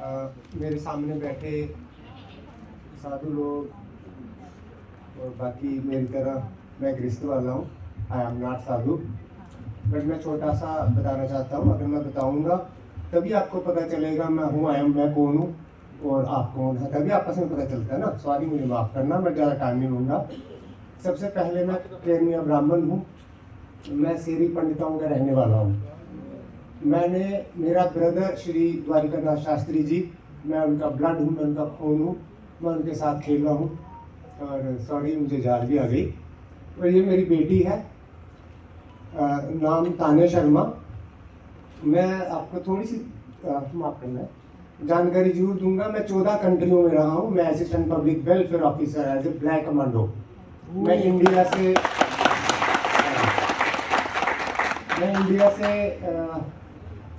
मेरे सामने बैठे साधु लोग और बाकी मेरी तरह मैं गृहस्थ वाला हूँ। I am not Sadhu, but मैं छोटा सा बताना चाहता हूँ। अगर मैं बताऊँगा तभी आपको पता चलेगा मैं कौन हूँ और आप कौन है, तभी आपस में पता चलता है ना। सॉरी, मुझे माफ़ करना, मैं ज़्यादा टाइम नहीं लूँगा। सबसे पहले मैं केरनिया ब्राह्मण हूँ। मैं सेरी पंडितों का रहने वाला हूँ। मेरा ब्रदर श्री द्वारिकानाथ शास्त्री जी, मैं उनका ब्लड हूँ, मैं उनका खून हूँ, मैं उनके साथ खेला हूँ। और सॉरी, मुझे झाड़ भी आ गई। और ये मेरी बेटी है, नाम तान्या शर्मा। मैं आपको थोड़ी सी माफ करना जानकारी जरूर दूंगा। मैं 14 कंट्रियों में रहा हूँ। मैं assistant public welfare officer as a black commando. मैं इंडिया से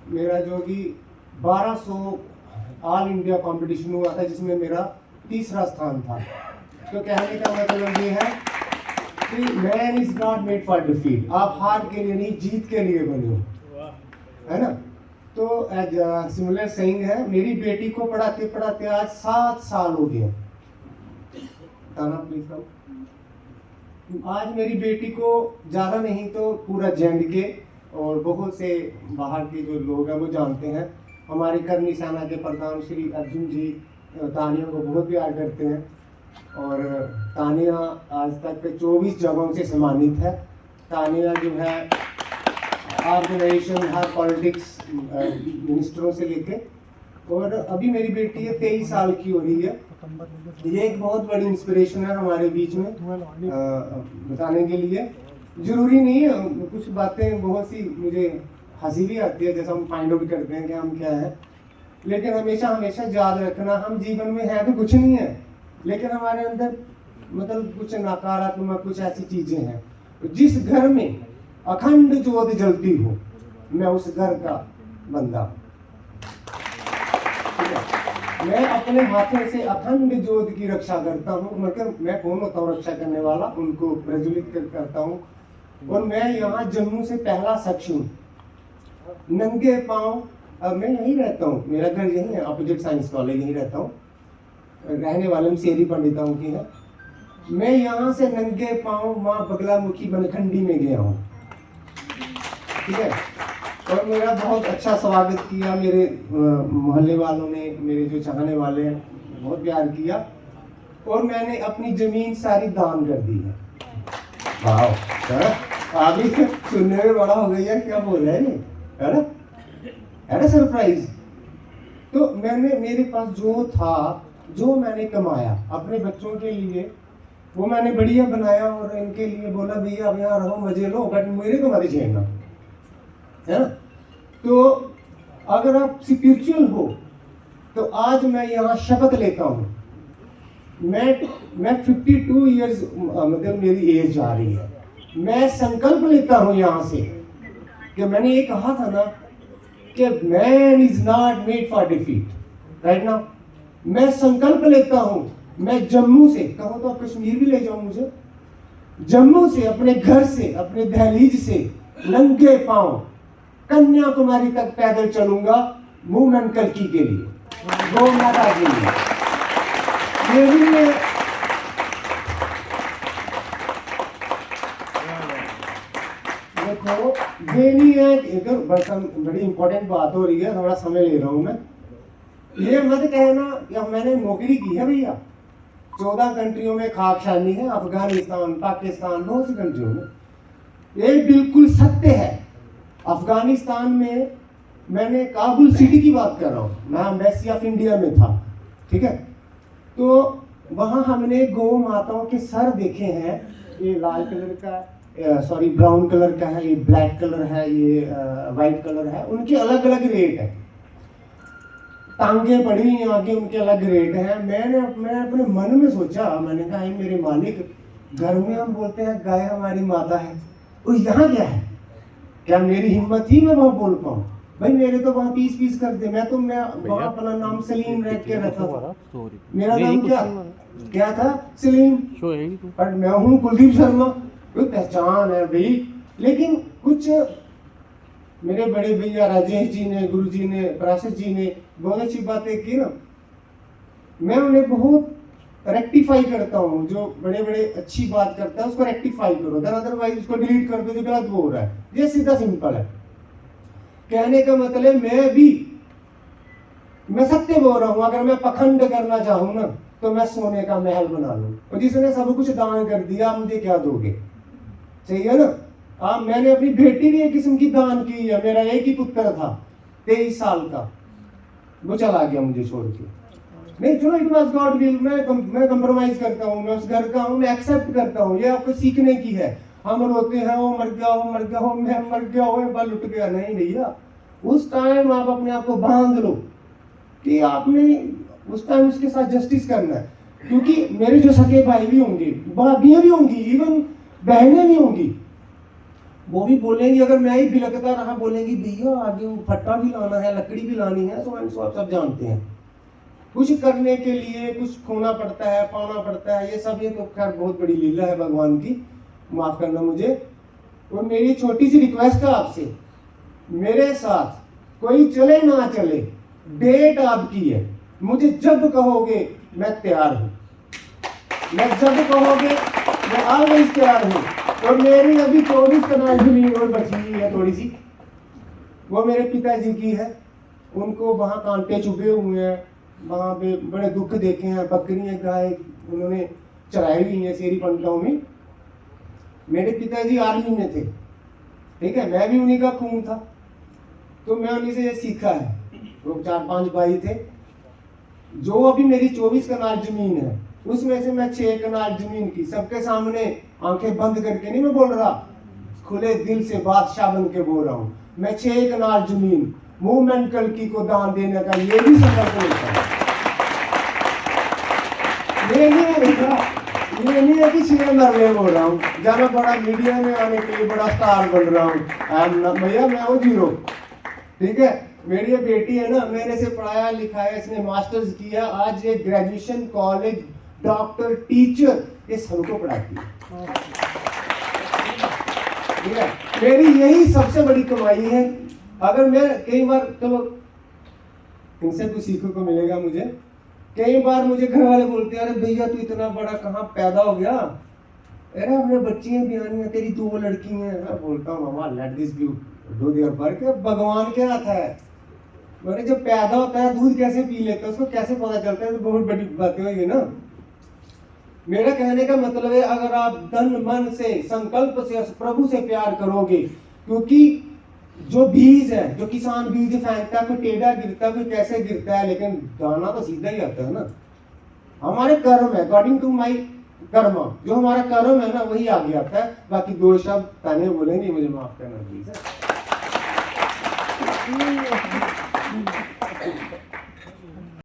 मेरा जो कि 1200 ऑल इंडिया कंपटीशन हुआ था, जिसमें मेरा तीसरा स्थान था। तो कहने का मतलब ये है कि man is not made for defeat. आप हार के लिए नहीं, जीत के लिए बने हो, है ना। तो एज सिमिलर सेइंग है, मेरी बेटी को पढ़ाते पढ़ाते आज 7 साल हो गए। प्लीज करो। आज मेरी बेटी को ज़्यादा नहीं तो पूरा के और बहुत से बाहर के जो लोग हैं वो जानते हैं। हमारे करनी सेना के प्रधान श्री अर्जुन जी तानिया को बहुत प्यार करते हैं। और तानिया आज तक 24 जगहों से सम्मानित है। तानिया जो है ऑर्गेनाइजेशन हर पॉलिटिक्स मिनिस्टरों से लेके, और अभी मेरी बेटी है 23 साल की हो रही है। ये एक बहुत बड़ी इंस्पिरेशन है हमारे बीच में बताने के लिए। जरूरी नहीं है, कुछ बातें बहुत सी मुझे हंसी भी आती है, जैसा हम फाइंड आउट करते हैं कि हम क्या है। लेकिन हमेशा हमेशा याद रखना, हम जीवन में है तो कुछ नहीं है, लेकिन हमारे अंदर मतलब कुछ नकारात्मक कुछ ऐसी चीजें हैं। जिस घर में अखंड ज्योत जलती हो, मैं उस घर का बंदा हूं। मैं अपने हाथों से अखंड ज्योत की रक्षा करता हूँ। मतलब मैं कौन होता हूँ रक्षा करने वाला, उनको प्रज्वलित करता हूँ। और मैं यहाँ जम्मू से पहला शख्स हूँ नंगे पांव। मैं यहीं रहता हूँ, मेरा घर यहीं है, अपोजिट साइंस कॉलेज यहीं रहता हूँ। रहने वाले हम सेरी पंडिताओं की है। मैं यहाँ से नंगे पांव माँ बगलामुखी बनखंडी में गया हूँ, ठीक है। और मेरा बहुत अच्छा स्वागत किया मेरे मोहल्ले वालों ने, मेरे जो चाहने वाले हैं, बहुत प्यार किया। और मैंने अपनी जमीन सारी दान कर दी है। वाह, अभी सुनने में बड़ा हो गया, क्या बोल रहे हैं, है ना सरप्राइज। तो मैंने, मेरे पास जो था, जो मैंने कमाया अपने बच्चों के लिए, वो मैंने बढ़िया बनाया और इनके लिए बोला भैया अब यहाँ रहो, मजे लो, बट मेरे को मत छेड़ना, है ना। तो अगर आप स्पिरिचुअल हो तो आज मैं यहाँ शपथ लेता हूँ। मैं 52 ईयर्स मतलब मेरी एज जा रही है। मैं संकल्प लेता हूँ यहाँ से कि मैंने ये कहा था ना कि man is not made for defeat. Right now मैं संकल्प लेता हूँ, मैं जम्मू से, कहूँ तो कश्मीर भी ले जाऊँ मुझे, जम्मू से, अपने घर से, अपने दहलीज से नंगे पांव कन्याकुमारी तक पैदल चलूंगा मूवमेंट कल्की के लिए, गौ माता के लिए। ये भी देखो, ये नहीं है कि बड़ी इंपॉर्टेंट बात हो रही है, थोड़ा समय ले रहा हूं मैं। ये मत कहना कि मैंने नौकरी की है भैया। 14 कंट्रियों में खाकशानी है, अफगानिस्तान, पाकिस्तान, बहुत सी कंट्रियों में। ये बिल्कुल सत्य है। अफगानिस्तान में मैंने काबुल सिटी की बात कर रहा हूँ, मैं एम्बेसी ऑफ इंडिया में था, ठीक है। तो वहाँ हमने गौ माताओं के सर देखे हैं। ये लाल कलर का, सॉरी ब्राउन कलर का है, ये ब्लैक कलर है, ये वाइट कलर है। उनके अलग अलग रेट है। टांगे पड़ी हुई आगे, उनके अलग रेट हैं। मैं अपने मन में सोचा, मैंने कहा मेरे मालिक, घर में हम बोलते हैं गाय हमारी माता है, और यहाँ क्या है? क्या मेरी हिम्मत ही मैं वहाँ बोल पाऊँ? भाई मेरे तो वहाँ पीस कर दे। मैं वहाँ अपना नाम सलीम रख के रखा था। मेरा नाम क्या था? सलीम। पर मैं हूँ कुलदीप शर्मा। कोई पहचान है भाई, लेकिन कुछ मेरे बड़े भैया राजेश जी ने, गुरु जी ने, पराशर जी ने बहुत अच्छी बातें की ना, मैं उन्हें बहुत रेक्टिफाई करता हूँ। जो बड़े बड़े अच्छी बात करता है उसको रेक्टिफाई करो, देन अदरवाइज उसको डिलीट कर दो जो गलत वो हो रहा है। ये सीधा सिंपल है। कहने का मतलब मैं सत्य बोल रहा हूँ। अगर मैं पखंड करना चाहूँ ना तो मैं सोने का महल बना लूँ, और जिसने सब कुछ दान कर दिया मुझे क्या दोगे? सही है ना? मैंने अपनी बेटी भी एक किस्म की दान की है। मेरा एक ही पुत्र था 23 साल का, वो चला गया मुझे छोड़ के। नहीं चलो, इट वॉज गॉड विल। मैं कंप्रोमाइज करता हूँ, मैं उस घर का हूँ, मैं एक्सेप्ट करता हूँ। ये आपको सीखने की है। हम रोते हैं वो मर गया, वो मर गया, वो मैं मर गया, वो बल उठ गया। नहीं भैया, उस टाइम आप अपने आप को बांध लो कि आपने उस टाइम उसके साथ जस्टिस करना है। क्योंकि मेरे जो सके भाई भी होंगे, भाभियां भी होंगी, इवन बहनें भी होंगी, वो भी बोलेंगी। अगर मैं ही बिलकता रहा, बोलेंगी भैया आगे वो फट्टा भी लाना है, लकड़ी भी लानी है। सो आप सब जानते हैं, कुछ करने के लिए कुछ खोना पड़ता है, पाना पड़ता है। ये सब ये तो खैर बहुत बड़ी लीला है भगवान की, माफ करना मुझे। और मेरी छोटी सी रिक्वेस्ट है आपसे, मेरे साथ कोई चले ना चले, डेट आपकी है। मुझे जब कहोगे मैं तैयार हूं, मैं जब कहोगे मैं ऑलवेज तैयार हूं। और मेरी अभी 24 कनाल जमीन और बची हुई है थोड़ी सी, वो मेरे पिताजी की है। उनको वहां कांटे चुभे हुए हैं, वहां पे बड़े दुख देखे हैं। बकरियां गाय उन्होंने चराई हुई है शेरी पंटाओं में। मेरे पिताजी आर्मी में थे, ठीक है, मैं भी उन्हीं का खून था, तो मैं उन्हीं से ये सीखा है। वो 4-5 भाई थे। जो अभी मेरी 24 कनाल जमीन है उसमें से मैं 6 कनाल जमीन की सबके सामने आंखें बंद करके नहीं मैं बोल रहा, खुले दिल से बादशाह बन के बोल रहा हूं। मैं 6 कनाल जमीन मूवमेंट कल्की को दान देने का ये भी संकल्प लेता हूं। ये नहीं है कि सीएम मरने बोल रहा हूँ, जब मैं बड़ा मीडिया में आने के लिए बड़ा स्टार बन रहा हूँ। भैया मैं हूँ जीरो, ठीक है। मेरी ये बेटी है ना, मैंने इसे पढ़ाया लिखाया, इसने मास्टर्स किया, आज ये ग्रेजुएशन, कॉलेज, डॉक्टर, टीचर, ये सबको पढ़ाती है, ठीक है। मेरी यही सबसे बड़ी कमाई है। अगर मैं कई बार, चलो इनसे कुछ सीखने को मिलेगा मुझे। कई बार मुझे घर वाले बोलते हैं, अरे भैया तू इतना बड़ा कहाँ पैदा हो गया? अरे हमने बच्चियां भी आनी है, तेरी 2 लड़की हैं। मैं बोलता हूँ मामा let this be do their work, भगवान के हाथ है। मैंने जब पैदा होता है दूध कैसे पी लेता है, उसको कैसे पता चलता है? तो बहुत बड़ी बातें हुई ना। मेरा कहने का मतलब है, अगर आप तन मन से, संकल्प से, प्रभु से प्यार करोगे, क्योंकि जो बीज है, जो किसान बीज फेंकता है, कोई टेढ़ा गिरता है, कोई कैसे गिरता है, लेकिन दाना तो सीधा ही आता है ना। हमारे कर्म है, अकॉर्डिंग टू माई कर्म, जो हमारा कर्म है ना वही आगे आता है। बाकी 2 शब्द ताने बोलेंगे, मुझे माफ करना प्लीज।